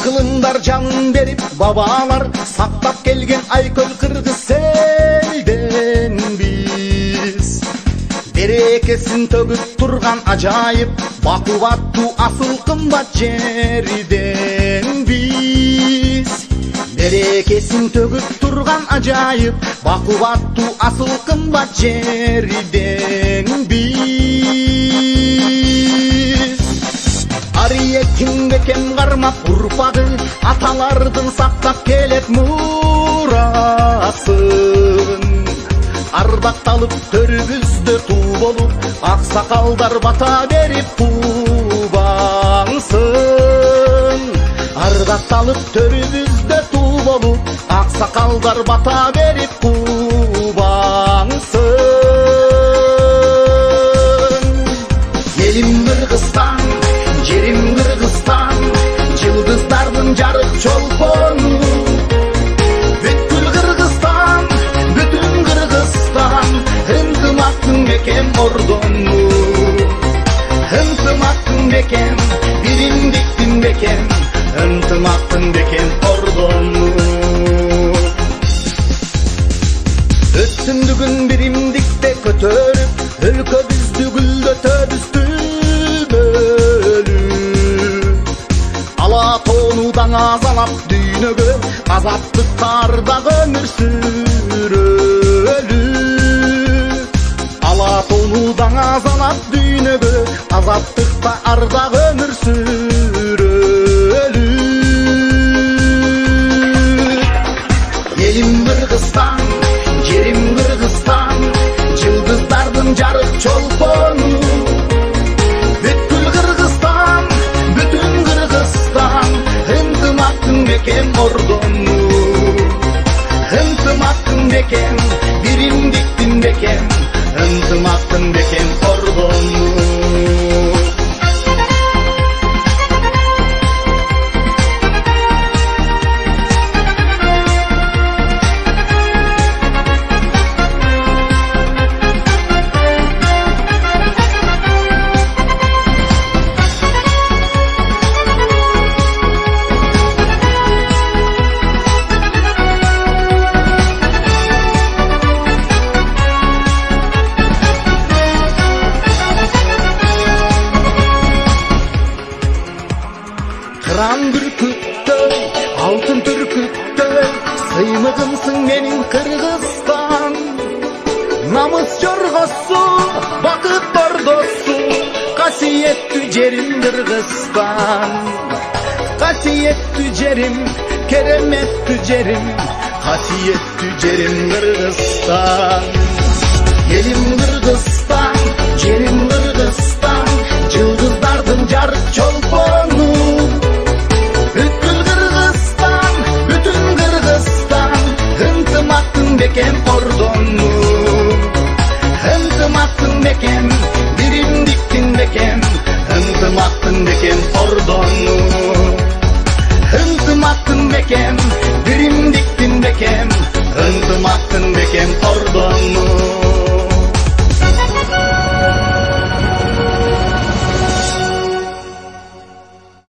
Kılımдар canın berip babalar saklap gelgen Ayköl Kırgız elden biz. Berekesin tөгүп турган ажайып Бакубаттуу асыл кымбат жерден биз. Берекесин төгүп турган ажайып Бакубаттуу асыл кымбат жерден биз. Арыекин бекем кармап урпагы аталардын сактап келет мурасын. Ардакталып төрүбүздө туу болуп аксакалдар бата берип кубаңсын. Ардакталып төрүбүздө туу болуп аксакалдар бата берип кубаңсын. Элим Кыргызстан, жерим Кыргызстан, жылдыздардын жарык чолпону. Бүткүл Кыргызстан, бүтүн Кыргызстан, ынтымактын бекем ордону. Ынтымактын бекем, биримдиктин бекем, ынтымактын бекем ордону. Өтсүндүгүн биримдикте көтөрүп, өлкөбүздү гүлдөтөбүз Алатонудан азалап дүйнөгө азаттыктарда өмүр сүрөлү. Алатонудан азалап дүйнөгө азаттыкта арда өмүр сүрөлү. Элим Кыргызстан, жерим Кыргызстан, жылдыздардын жарык чолпону. Бекем ордону, ынтымактын бекем, биримдиктин бекем, ынтымактын бекем ордону. Кыран бүркүттөй, алтын түркүттөй, сыймыгымсың менин Кыргызстан. Намыс жоргосу, бакыт бордосу, касиеттүү жерим Кыргызстан. Касиеттүү жерим, кереметтүү жерим, касиеттүү жерим Кыргызстан. Элим Кыргызстан, жерим Кыргызстан, жылдыздардын жарык чолпону. Ынтымактын бекем ордону, ынтымактын бекем, биримдиктин бекем, ынтымактын бекем ордону.